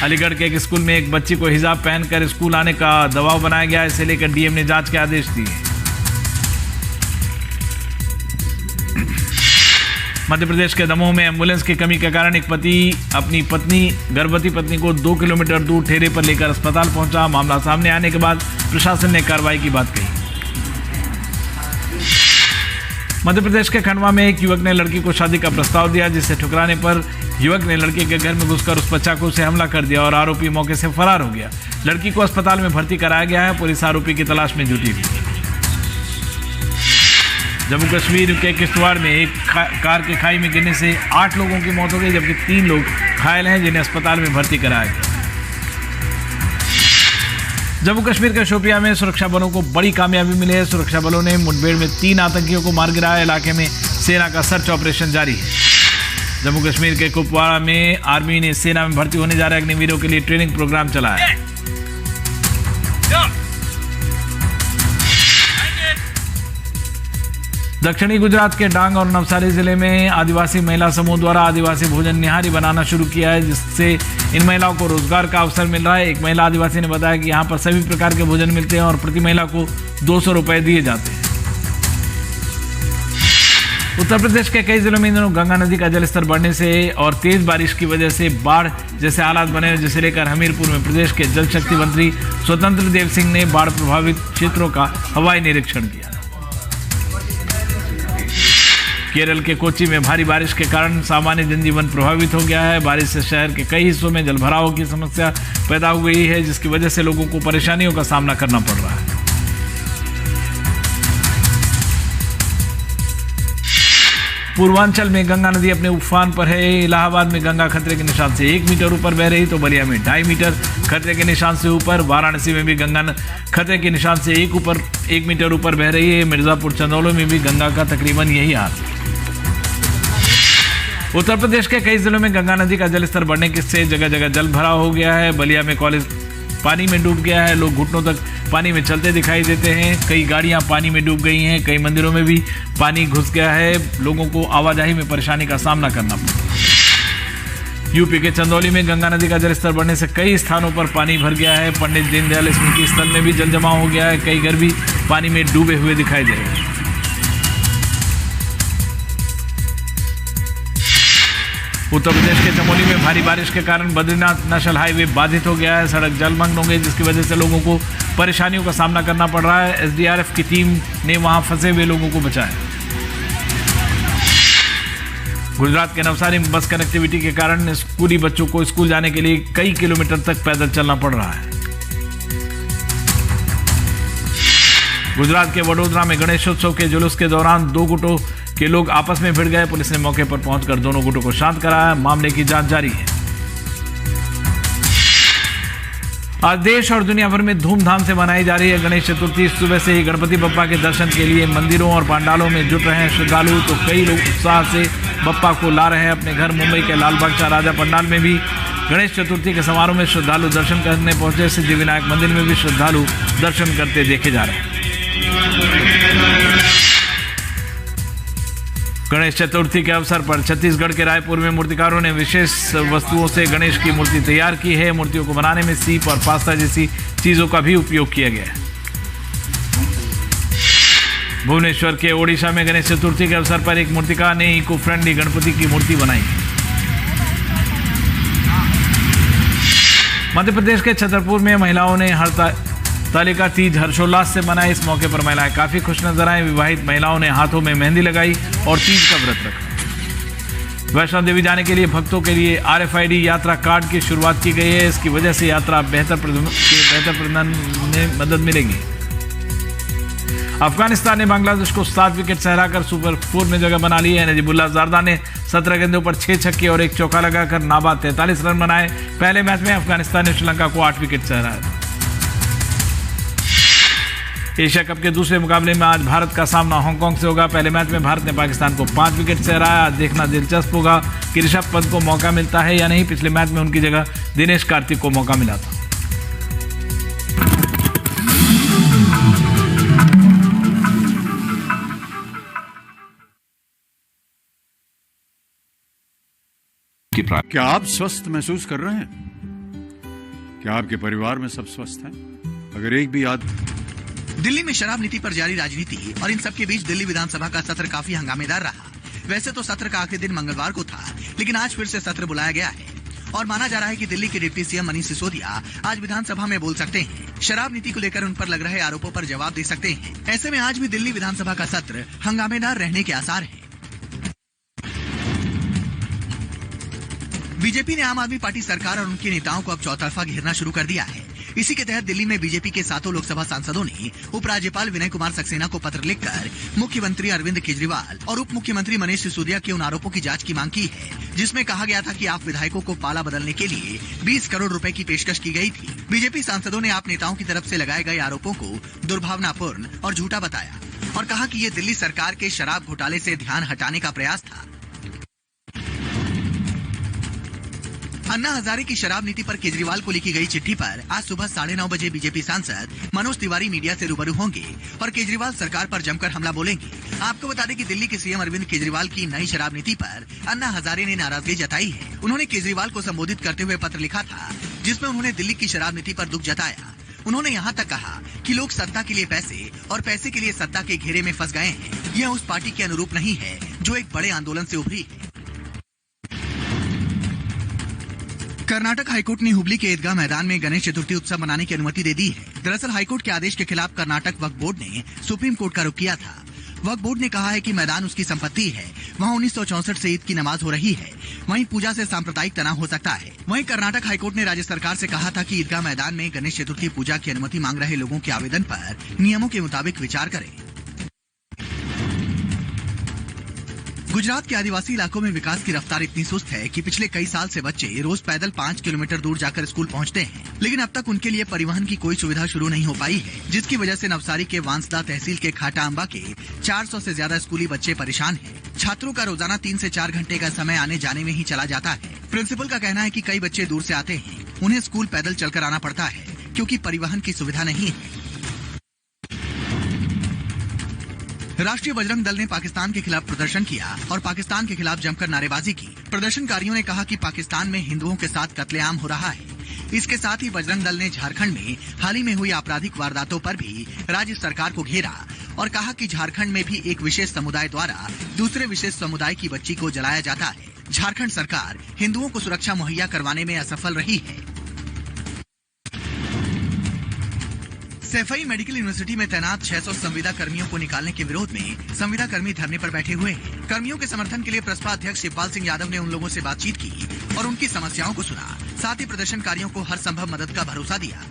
अलीगढ़ के एक स्कूल में एक बच्ची को हिजाब पहनकर स्कूल आने का दबाव बनाया गया। इसे लेकर डीएम ने जांच के आदेश दिए। मध्य प्रदेश के दमोह में एम्बुलेंस की कमी के कारण एक पति अपनी गर्भवती पत्नी को 2 किलोमीटर दूर ठेले पर लेकर अस्पताल पहुंचा। मामला सामने आने के बाद प्रशासन ने कार्रवाई की बात कही। मध्य प्रदेश के खंडवा में एक युवक ने लड़की को शादी का प्रस्ताव दिया, जिसे ठुकराने पर युवक ने लड़की के घर में घुसकर उस पर चाकू से हमला कर दिया और आरोपी मौके से फरार हो गया। लड़की को अस्पताल में भर्ती कराया गया है। पुलिस आरोपी की तलाश में जुटी हुई है। जम्मू कश्मीर के किश्तवाड़ में एक कार के खाई में गिरने से 8 लोगों की मौत हो गई, जबकि 3 लोग घायल हैं, जिन्हें अस्पताल में भर्ती कराया गया। जम्मू कश्मीर के शोपियां में सुरक्षा बलों को बड़ी कामयाबी मिली है। सुरक्षा बलों ने मुठभेड़ में 3 आतंकियों को मार गिराया। इलाके में सेना का सर्च ऑपरेशन जारी है। जम्मू कश्मीर के कुपवाड़ा में आर्मी ने सेना में भर्ती होने जा रहे अग्निवीरों के लिए ट्रेनिंग प्रोग्राम चलाया है। दक्षिणी गुजरात के डांग और नवसारी जिले में आदिवासी महिला समूह द्वारा आदिवासी भोजन निहारी बनाना शुरू किया है, जिससे इन महिलाओं को रोजगार का अवसर मिल रहा है। एक महिला आदिवासी ने बताया कि यहाँ पर सभी प्रकार के भोजन मिलते हैं और प्रति महिला को 200 रुपए दिए जाते हैं। उत्तर प्रदेश के कई जिलों में इन दिनों गंगा नदी का जलस्तर बढ़ने से और तेज बारिश की वजह से बाढ़ जैसे हालात बने, जिसे लेकर हमीरपुर में प्रदेश के जल शक्ति मंत्री स्वतंत्र देव सिंह ने बाढ़ प्रभावित क्षेत्रों का हवाई निरीक्षण किया। केरल के कोच्चि में भारी बारिश के कारण सामान्य जनजीवन प्रभावित हो गया है। बारिश से शहर के कई हिस्सों में जलभराव की समस्या पैदा हो गई है, जिसकी वजह से लोगों को परेशानियों का सामना करना पड़ रहा है। पूर्वांचल में गंगा नदी अपने उफान पर है। इलाहाबाद में गंगा खतरे के निशान से 1 मीटर ऊपर बह रही, तो बलिया में 2.5 मीटर खतरे के निशान से ऊपर। वाराणसी में भी गंगा खतरे के निशान से 1 मीटर ऊपर बह रही है। मिर्जापुर चंदौली में भी गंगा का तकरीबन यही हाल है। उत्तर प्रदेश के कई जिलों में गंगा नदी का जलस्तर बढ़ने से जगह जगह जल भराव हो गया है। बलिया में कॉलेज पानी में डूब गया है। लोग घुटनों तक पानी में चलते दिखाई देते हैं। कई गाड़ियां पानी में डूब गई हैं। कई मंदिरों में भी पानी घुस गया है। लोगों को आवाजाही में परेशानी का सामना करना पड़ा। यूपी के चंदौली में गंगा नदी का जलस्तर बढ़ने से कई स्थानों पर पानी भर गया है। पंडित दीनदयाल स्मृति स्थल में भी जल जमाव हो गया है। कई घर भी पानी में डूबे हुए दिखाई दे रहे हैं। उत्तर प्रदेश के चमोली में भारी बारिश के कारण बद्रीनाथ नेशनल हाईवे बाधित हो गया है। सड़क जलमग्न हो गई, जिसकी वजह से लोगों को परेशानियों का सामना करना पड़ रहा है। एसडीआरएफ की टीम ने वहां फंसे हुए लोगों को बचाया। गुजरात के नवसारी में बस कनेक्टिविटी के कारण स्कूली बच्चों को स्कूल जाने के लिए कई किलोमीटर तक पैदल चलना पड़ रहा है। गुजरात के वडोदरा में गणेशोत्सव के जुलूस के दौरान 2 गुटों के लोग आपस में भिड़ गए। पुलिस ने मौके पर पहुंचकर दोनों गुटों को शांत कराया। मामले की जांच जारी है। आज देश और दुनिया भर में धूमधाम से मनाई जा रही है गणेश चतुर्थी। सुबह से ही गणपति बप्पा के दर्शन के लिए मंदिरों और पंडालों में जुट रहे हैं श्रद्धालु। तो कई लोग उत्साह से बप्पा को ला रहे हैं अपने घर। मुंबई के लालबाग चा राजा पंडाल में भी गणेश चतुर्थी के समारोह में श्रद्धालु दर्शन करने पहुंचे। सिद्धिविनायक मंदिर में भी श्रद्धालु दर्शन करते देखे जा रहे हैं। गणेश चतुर्थी के अवसर पर छत्तीसगढ़ के रायपुर में मूर्तिकारों ने विशेष वस्तुओं से गणेश की मूर्ति तैयार की है। मूर्तियों को बनाने में सीप और पास्ता जैसी चीजों का भी उपयोग किया गया है। भुवनेश्वर के ओडिशा में गणेश चतुर्थी के अवसर पर एक मूर्तिकार ने इको फ्रेंडली गणपति की मूर्ति बनाई। मध्य प्रदेश के छतरपुर में महिलाओं ने हफ्ताली का तीज हर्षोल्लास से मनाए। इस मौके पर महिलाएं काफी खुश नजर आए। विवाहित महिलाओं ने हाथों में मेहंदी लगाई और तीज का व्रत रखा। वैष्णो देवी जाने के लिए भक्तों के लिए RFID यात्रा कार्ड की शुरुआत की गई है। इसकी वजह से यात्रा बेहतर प्रबंधन में मदद मिलेगी। अफगानिस्तान ने बांग्लादेश को 7 विकेट से हराकर सुपर 4 में जगह बना ली है। नजीबुल्लाह ज़रदा ने 17 गेंदों पर 6 छक्के और 1 चौका लगाकर नाबाद 43 रन बनाए। पहले मैच में अफगानिस्तान ने श्रीलंका को 8 विकेट से हराया। एशिया कप के दूसरे मुकाबले में आज भारत का सामना हांगकांग से होगा। पहले मैच में भारत ने पाकिस्तान को 5 विकेट से हराया। आज देखना दिलचस्प होगा कि ऋषभ पंत को मौका मिलता है या नहीं। पिछले मैच में उनकी जगह दिनेश कार्तिक को मौका मिला था। क्या आप स्वस्थ महसूस कर रहे हैं? क्या आपके परिवार में सब स्वस्थ हैं? अगर एक भी दिल्ली में शराब नीति पर जारी राजनीति और इन सब के बीच दिल्ली विधानसभा का सत्र काफी हंगामेदार रहा। वैसे तो सत्र का आखिरी दिन मंगलवार को था, लेकिन आज फिर से सत्र बुलाया गया है और माना जा रहा है कि दिल्ली के डिप्टी सीएम मनीष सिसोदिया आज विधानसभा में बोल सकते हैं। शराब नीति को लेकर उन पर लग रहे आरोपों पर जवाब दे सकते हैं। ऐसे में आज भी दिल्ली विधानसभा का सत्र हंगामेदार रहने के आसार है। बीजेपी ने आम आदमी पार्टी सरकार और उनके नेताओं को अब चौतरफा घेरना शुरू कर दिया है। इसी के तहत दिल्ली में बीजेपी के 7 लोकसभा सांसदों ने उपराज्यपाल विनय कुमार सक्सेना को पत्र लिखकर मुख्यमंत्री अरविंद केजरीवाल और उप मुख्यमंत्री मनीष सिसोदिया के उन आरोपों की जांच की मांग की है, जिसमें कहा गया था कि आप विधायकों को पाला बदलने के लिए 20 करोड़ रुपए की पेशकश की गई थी। बीजेपी सांसदों ने आप नेताओं की तरफ से लगाए गए आरोपों को दुर्भावनापूर्ण और झूठा बताया और कहा कि ये दिल्ली सरकार के शराब घोटाले से ध्यान हटाने का प्रयास था। अन्ना हजारे की शराब नीति पर केजरीवाल को लिखी गई चिट्ठी पर आज सुबह 9:30 बजे बीजेपी सांसद मनोज तिवारी मीडिया से रूबरू होंगे और केजरीवाल सरकार पर जमकर हमला बोलेंगे। आपको बता दें कि दिल्ली के सीएम अरविंद केजरीवाल की नई शराब नीति पर अन्ना हजारे ने नाराजगी जताई है। उन्होंने केजरीवाल को संबोधित करते हुए पत्र लिखा था, जिसमें उन्होंने दिल्ली की शराब नीति पर दुख जताया। उन्होंने यहाँ तक कहा कि लोग सत्ता के लिए पैसे और पैसे के लिए सत्ता के घेरे में फंस गए हैं। यह उस पार्टी के अनुरूप नहीं है जो एक बड़े आंदोलन से उभरी है। कर्नाटक हाईकोर्ट ने हुबली के ईदगाह मैदान में गणेश चतुर्थी उत्सव मनाने की अनुमति दे दी है। दरअसल हाईकोर्ट के आदेश के खिलाफ कर्नाटक वक्फ बोर्ड ने सुप्रीम कोर्ट का रुख किया था। वक्फ बोर्ड ने कहा है कि मैदान उसकी संपत्ति है, वहां 1964 से ईद की नमाज हो रही है, वहीं पूजा से सांप्रदायिक तनाव हो सकता है। वहीं कर्नाटक हाईकोर्ट ने राज्य सरकार से कहा था कि ईदगाह मैदान में गणेश चतुर्थी पूजा की अनुमति मांग रहे लोगों के आवेदन पर नियमों के मुताबिक विचार करें। गुजरात के आदिवासी इलाकों में विकास की रफ्तार इतनी सुस्त है कि पिछले कई साल से बच्चे रोज पैदल 5 किलोमीटर दूर जाकर स्कूल पहुंचते हैं, लेकिन अब तक उनके लिए परिवहन की कोई सुविधा शुरू नहीं हो पाई है, जिसकी वजह से नवसारी के वांसदा तहसील के खाटा अंबा के 400 से ज्यादा स्कूली बच्चे परेशान हैं। छात्रों का रोजाना 3 से 4 घंटे का समय आने जाने में ही चला जाता है। प्रिंसिपल का कहना है कि कई बच्चे दूर से आते हैं, उन्हें स्कूल पैदल चलकर आना पड़ता है क्योंकि परिवहन की सुविधा नहीं है। राष्ट्रीय बजरंग दल ने पाकिस्तान के खिलाफ प्रदर्शन किया और पाकिस्तान के खिलाफ जमकर नारेबाजी की। प्रदर्शनकारियों ने कहा कि पाकिस्तान में हिंदुओं के साथ कत्लेआम हो रहा है। इसके साथ ही बजरंग दल ने झारखंड में हाल ही में हुई आपराधिक वारदातों पर भी राज्य सरकार को घेरा और कहा कि झारखंड में भी एक विशेष समुदाय द्वारा दूसरे विशेष समुदाय की बच्ची को जलाया जाता है। झारखंड सरकार हिंदुओं को सुरक्षा मुहैया करवाने में असफल रही है। सैफई मेडिकल यूनिवर्सिटी में तैनात 600 संविदा कर्मियों को निकालने के विरोध में संविदा कर्मी धरने पर बैठे हुए हैं। कर्मियों के समर्थन के लिए प्रसपा अध्यक्ष शिवपाल सिंह यादव ने उन लोगों से बातचीत की और उनकी समस्याओं को सुना। साथ ही प्रदर्शनकारियों को हर संभव मदद का भरोसा दिया।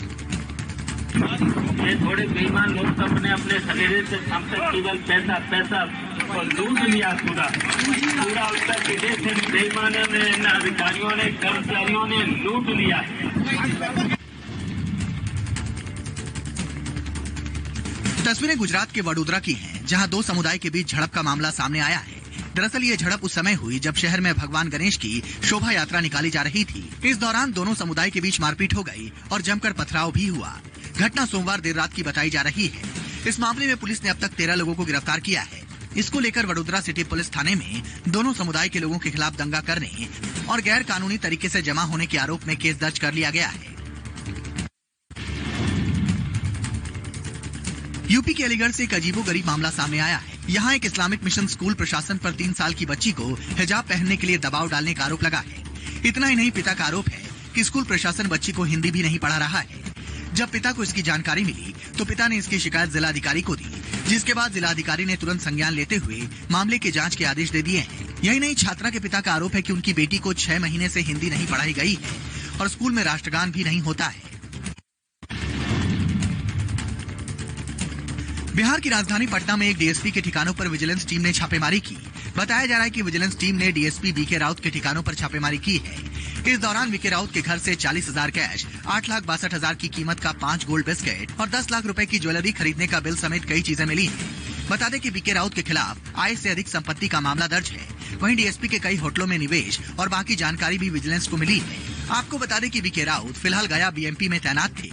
ये थोड़े बेईमान लोग तो अपने शरीर से केवल पैसा पैसा और लूट लिया पूरा उत्तर प्रदेश से बेईमानों ने, अधिकारियों ने, कर्मचारियों ने लूट लिया। तस्वीरें गुजरात के वडोदरा की हैं, जहां 2 समुदाय के बीच झड़प का मामला सामने आया है। दरअसल ये झड़प उस समय हुई जब शहर में भगवान गणेश की शोभा यात्रा निकाली जा रही थी। इस दौरान दोनों समुदाय के बीच मारपीट हो गई और जमकर पथराव भी हुआ। घटना सोमवार देर रात की बताई जा रही है। इस मामले में पुलिस ने अब तक 13 लोगों को गिरफ्तार किया है। इसको लेकर वडोदरा सिटी पुलिस थाने में दोनों समुदाय के लोगों के खिलाफ दंगा करने और गैर कानूनी तरीके से जमा होने के आरोप में केस दर्ज कर लिया गया है। यूपी के अलीगढ़ से एक अजीबोगरीब मामला सामने आया है। यहाँ एक इस्लामिक मिशन स्कूल प्रशासन पर 3 साल की बच्ची को हिजाब पहनने के लिए दबाव डालने का आरोप लगा है। इतना ही नहीं, पिता का आरोप है कि स्कूल प्रशासन बच्ची को हिंदी भी नहीं पढ़ा रहा है। जब पिता को इसकी जानकारी मिली तो पिता ने इसकी शिकायत जिलाधिकारी को दी, जिसके बाद जिलाधिकारी ने तुरंत संज्ञान लेते हुए मामले के जांच के आदेश दे दिए हैं। यही नहीं, छात्रा के पिता का आरोप है कि उनकी बेटी को 6 महीने से हिंदी नहीं पढ़ाई गई है और स्कूल में राष्ट्रगान भी नहीं होता है। बिहार की राजधानी पटना में एक डीएसपी के ठिकानों पर विजिलेंस टीम ने छापेमारी की। बताया जा रहा है कि विजिलेंस टीम ने डीएसपी बीके राउत के ठिकानों पर छापेमारी की है। इस दौरान बीके राउत के घर से 40,000 कैश, 8,62,000 की कीमत का 5 गोल्ड बिस्किट और 10 लाख रुपए की ज्वेलरी खरीदने का बिल समेत कई चीजें मिली हैं। बता दें कि बीके राउत के खिलाफ आय से अधिक संपत्ति का मामला दर्ज है। वहीं डीएसपी के कई होटलों में निवेश और बाकी जानकारी भी विजिलेंस को मिली है। आपको बता दें कि बीके राउत फिलहाल गया बीएमपी में तैनात थे।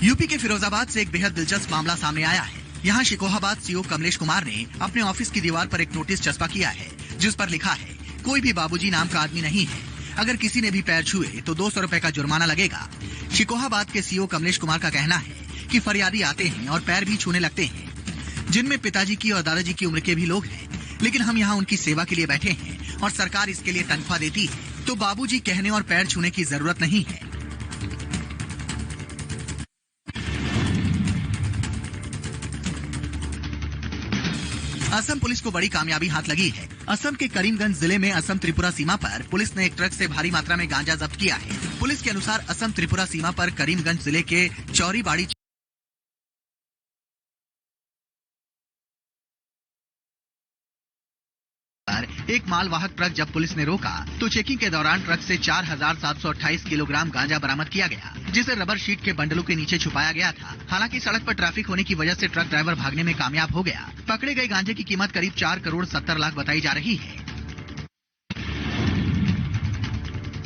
यूपी के फिरोजाबाद से एक बेहद दिलचस्प मामला सामने आया है। यहाँ शिकोहाबाद सीओ कमलेश कुमार ने अपने ऑफिस की दीवार पर एक नोटिस चस्पा किया है, जिस पर लिखा है, कोई भी बाबूजी नाम का आदमी नहीं है। अगर किसी ने भी पैर छुए तो 200 रुपए का जुर्माना लगेगा। शिकोहाबाद के सीओ कमलेश कुमार का कहना है कि फरियादी आते हैं और पैर भी छूने लगते हैं, जिनमें पिताजी की और दादाजी की उम्र के भी लोग हैं। लेकिन हम यहाँ उनकी सेवा के लिए बैठे हैं और सरकार इसके लिए तनख्वाह देती है, तो बाबूजी कहने और पैर छूने की जरूरत नहीं है। असम पुलिस को बड़ी कामयाबी हाथ लगी है। असम के करीमगंज जिले में असम त्रिपुरा सीमा पर पुलिस ने एक ट्रक से भारी मात्रा में गांजा जब्त किया है। पुलिस के अनुसार असम त्रिपुरा सीमा पर करीमगंज जिले के चौरीबाड़ी एक मालवाहक ट्रक जब पुलिस ने रोका तो चेकिंग के दौरान ट्रक से 4,728 किलोग्राम गांजा बरामद किया गया, जिसे रबर शीट के बंडलों के नीचे छुपाया गया था। हालांकि सड़क पर ट्रैफिक होने की वजह से ट्रक ड्राइवर भागने में कामयाब हो गया। पकड़े गए गांजे की कीमत करीब 4 करोड़ 70 लाख बताई जा रही है।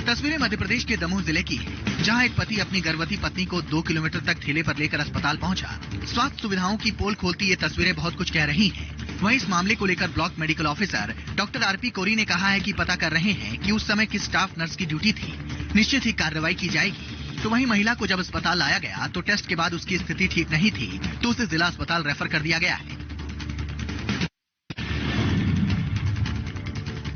तस्वीरें मध्य प्रदेश के दमोह जिले की है, जहां एक पति अपनी गर्भवती पत्नी को 2 किलोमीटर तक ठेले पर लेकर अस्पताल पहुंचा। स्वास्थ्य सुविधाओं की पोल खोलती ये तस्वीरें बहुत कुछ कह रही हैं। वहीं इस मामले को लेकर block medical officer doctor RP Kori ने कहा है कि पता कर रहे हैं कि उस समय किस स्टाफ नर्स की ड्यूटी थी। निश्चित ही कार्रवाई की जाएगी। तो वहीं महिला को जब अस्पताल लाया गया तो टेस्ट के बाद उसकी स्थिति ठीक नहीं थी, तो उसे जिला अस्पताल रेफर कर दिया गया है।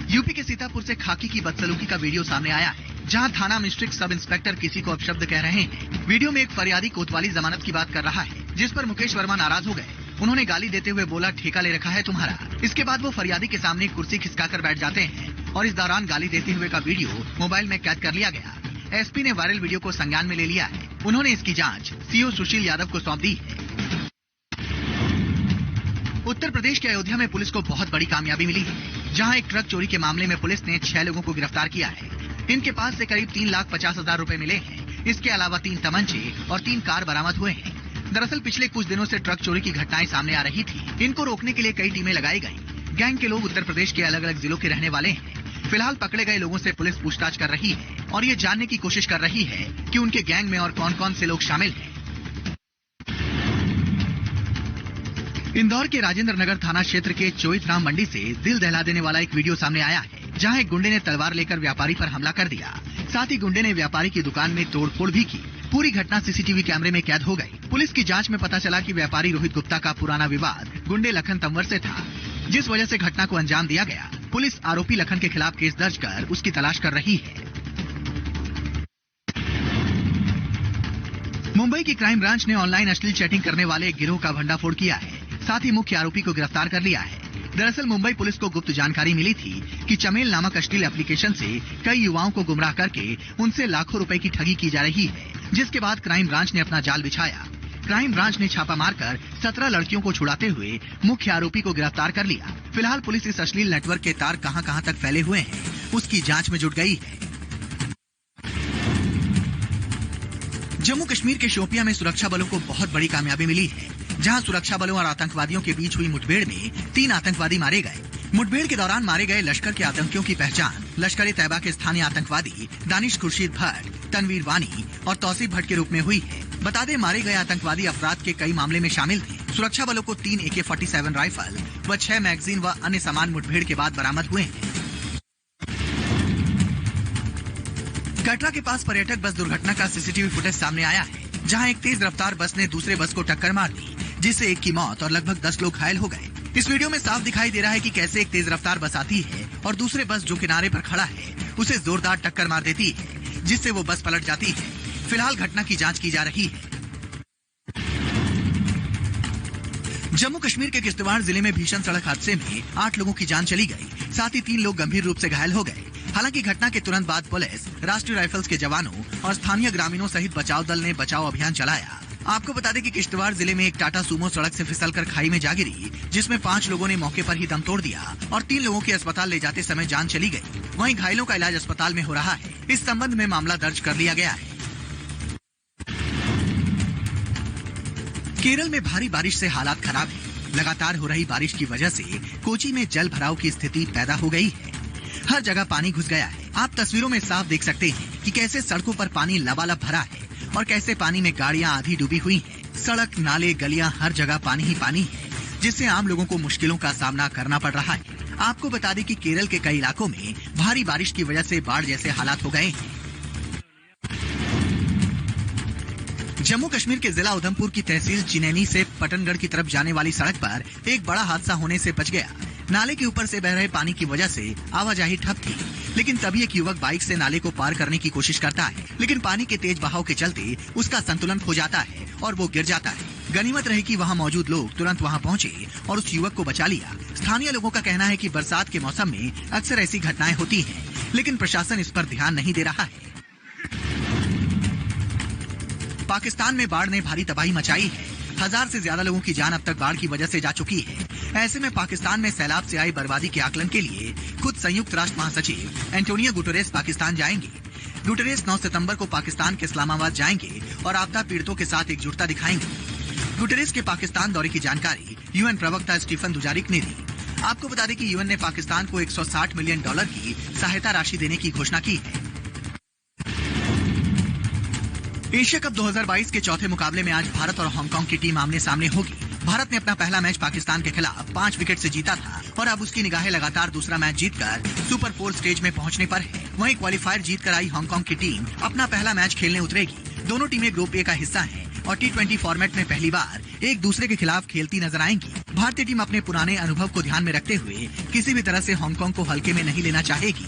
यूपी के सीतापुर से खाकी की बदसलूकी का वीडियो सामने आया है, जहां थाना मिस्ट्रिक्ट सब इंस्पेक्टर किसी को अपशब्द कह रहे हैं। वीडियो में एक फरियादी कोतवाली जमानत की बात कर रहा है, जिस पर मुकेश वर्मा नाराज हो गए। उन्होंने गाली देते हुए बोला, ठेका ले रखा है तुम्हारा। इसके बाद वो फरियादी के सामने कुर्सी खिसकाकर बैठ जाते हैं और इस दौरान गाली देते हुए का वीडियो मोबाइल में कैद कर लिया गया। एसपी ने वायरल वीडियो को संज्ञान में ले लिया है। उन्होंने इसकी जांच सीओ सुशील यादव को सौंप दी है। उत्तर प्रदेश के अयोध्या में पुलिस को बहुत बड़ी कामयाबी मिली है, जहां एक ट्रक चोरी के मामले में पुलिस ने 6 लोगों को गिरफ्तार किया है। इनके पास से करीब 3,50,000 रुपए मिले हैं। इसके अलावा 3 तमंचे और 3 कार बरामद हुए हैं। दरअसल पिछले कुछ दिनों से ट्रक चोरी की घटनाएं सामने आ रही थी। इनको रोकने के लिए कई टीमें लगाई गई। गैंग के लोग उत्तर प्रदेश के अलग अलग जिलों के रहने वाले हैं। फिलहाल पकड़े गए लोगों से पुलिस पूछताछ कर रही है और ये जानने की कोशिश कर रही है कि उनके गैंग में और कौन कौन से लोग शामिल हैं। इंदौर के राजेंद्र नगर थाना क्षेत्र के चोइथ राम मंडी से दिल दहला देने वाला एक वीडियो सामने आया है, जहां एक गुंडे ने तलवार लेकर व्यापारी पर हमला कर दिया। साथ ही गुंडे ने व्यापारी की दुकान में तोड़फोड़ भी की। पूरी घटना सीसीटीवी कैमरे में कैद हो गई। पुलिस की जांच में पता चला कि व्यापारी रोहित गुप्ता का पुराना विवाद गुंडे लखन तंवर से था, जिस वजह से घटना को अंजाम दिया गया। पुलिस आरोपी लखन के खिलाफ केस दर्ज कर उसकी तलाश कर रही है। मुंबई की क्राइम ब्रांच ने ऑनलाइन अश्लील चैटिंग करने वाले एक गिरोह का भंडाफोड़ किया है। साथ ही मुख्य आरोपी को गिरफ्तार कर लिया है। दरअसल मुंबई पुलिस को गुप्त जानकारी मिली थी कि चमेल नामक अश्लील एप्लीकेशन से कई युवाओं को गुमराह करके उनसे लाखों रुपए की ठगी की जा रही है, जिसके बाद क्राइम ब्रांच ने अपना जाल बिछाया। क्राइम ब्रांच ने छापा मारकर 17 लड़कियों को छुड़ाते हुए मुख्य आरोपी को गिरफ्तार कर लिया। फिलहाल पुलिस इस अश्लील नेटवर्क के तार कहां कहां तक फैले हुए हैं, उसकी जांच में जुट गई है। जम्मू कश्मीर के शोपियां में सुरक्षा बलों को बहुत बड़ी कामयाबी मिली है, जहां सुरक्षा बलों और आतंकवादियों के बीच हुई मुठभेड़ में 3 आतंकवादी मारे गए। मुठभेड़ के दौरान मारे गए लश्कर के आतंकियों की पहचान लश्कर-ए-तैयबा के स्थानीय आतंकवादी दानिश खुर्शीद भट्ट, तनवीर वानी और तौसीफ भट्ट के रूप में हुई है। बता दें, मारे गए आतंकवादी अपराध के कई मामले में शामिल थे। सुरक्षा बलों को 3 AK-47 राइफल व 6 मैगजीन व अन्य सामान मुठभेड़ के बाद बरामद हुए हैं। कटरा के पास पर्यटक बस दुर्घटना का सीसीटीवी फुटेज सामने आया है, जहां एक तेज रफ्तार बस ने दूसरे बस को टक्कर मार दी, जिससे एक की मौत और लगभग 10 लोग घायल हो गए। इस वीडियो में साफ दिखाई दे रहा है कि कैसे एक तेज रफ्तार बस आती है और दूसरे बस जो किनारे पर खड़ा है उसे जोरदार टक्कर मार देती है। जिससे वो बस पलट जाती है। फिलहाल घटना की जांच की जा रही है। जम्मू कश्मीर के किश्तवाड़ जिले में भीषण सड़क हादसे में 8 लोगों की जान चली गई, साथ ही 3 लोग गंभीर रूप से घायल हो गए। हालांकि घटना के तुरंत बाद पुलिस, राष्ट्रीय राइफल्स के जवानों और स्थानीय ग्रामीणों सहित बचाव दल ने बचाव अभियान चलाया। आपको बता दें कि किश्तवाड़ जिले में एक टाटा सूमो सड़क से फिसलकर खाई में जा गिरी, जिसमें 5 लोगों ने मौके पर ही दम तोड़ दिया और 3 लोगों की अस्पताल ले जाते समय जान चली गई। वहीं घायलों का इलाज अस्पताल में हो रहा है। इस संबंध में मामला दर्ज कर लिया गया है। केरल में भारी बारिश से हालात खराब है। लगातार हो रही बारिश की वजह से कोची में जल भराव की स्थिति पैदा हो गई है। हर जगह पानी घुस गया है। आप तस्वीरों में साफ देख सकते हैं कि कैसे सड़कों पर पानी लबालब भरा है और कैसे पानी में गाड़ियां आधी डूबी हुई हैं। सड़क, नाले, गलियां, हर जगह पानी ही पानी है, जिससे आम लोगों को मुश्किलों का सामना करना पड़ रहा है। आपको बता दें कि केरल के कई इलाकों में भारी बारिश की वजह से बाढ़ जैसे हालात हो गए हैं। जम्मू कश्मीर के जिला उधमपुर की तहसील चिनैनी से पटनगढ़ की तरफ जाने वाली सड़क पर एक बड़ा हादसा होने से बच गया। नाले के ऊपर से बह रहे पानी की वजह से आवाजाही ठप थी, लेकिन तभी एक युवक बाइक से नाले को पार करने की कोशिश करता है, लेकिन पानी के तेज बहाव के चलते उसका संतुलन खो जाता है और वो गिर जाता है। गनीमत रही कि वहाँ मौजूद लोग तुरंत वहाँ पहुँचे और उस युवक को बचा लिया। स्थानीय लोगों का कहना है कि बरसात के मौसम में अक्सर ऐसी घटनाएं होती हैं, लेकिन प्रशासन इस पर ध्यान नहीं दे रहा है। पाकिस्तान में बाढ़ ने भारी तबाही मचाई है। 1000 से ज्यादा लोगों की जान अब तक बाढ़ की वजह से जा चुकी है। ऐसे में पाकिस्तान में सैलाब से आई बर्बादी के आकलन के लिए खुद संयुक्त राष्ट्र महासचिव एंटोनियो गुटेरेस पाकिस्तान जाएंगे। गुटेरेस 9 सितंबर को पाकिस्तान के इस्लामाबाद जाएंगे और आपदा पीड़ितों के साथ एकजुटता दिखाएंगे। गुटेरेस के पाकिस्तान दौरे की जानकारी यूएन प्रवक्ता स्टीफन दुजारिक ने दी। आपको बता दें कि यूएन ने पाकिस्तान को $160 मिलियन की सहायता राशि देने की घोषणा की है। एशिया कप 2022 के चौथे मुकाबले में आज भारत और हांगकांग की टीम आमने सामने होगी। भारत ने अपना पहला मैच पाकिस्तान के खिलाफ 5 विकेट से जीता था और अब उसकी निगाहें लगातार दूसरा मैच जीतकर सुपर 4 स्टेज में पहुंचने पर है। वहीं क्वालिफायर जीतकर आई हांगकांग की टीम अपना पहला मैच खेलने उतरेगी। दोनों टीमें ग्रुप ए का हिस्सा हैं और T20 फॉर्मेट में पहली बार एक दूसरे के खिलाफ खेलती नजर आएंगी। भारतीय टीम अपने पुराने अनुभव को ध्यान में रखते हुए किसी भी तरह से हांगकांग को हल्के में नहीं लेना चाहेगी।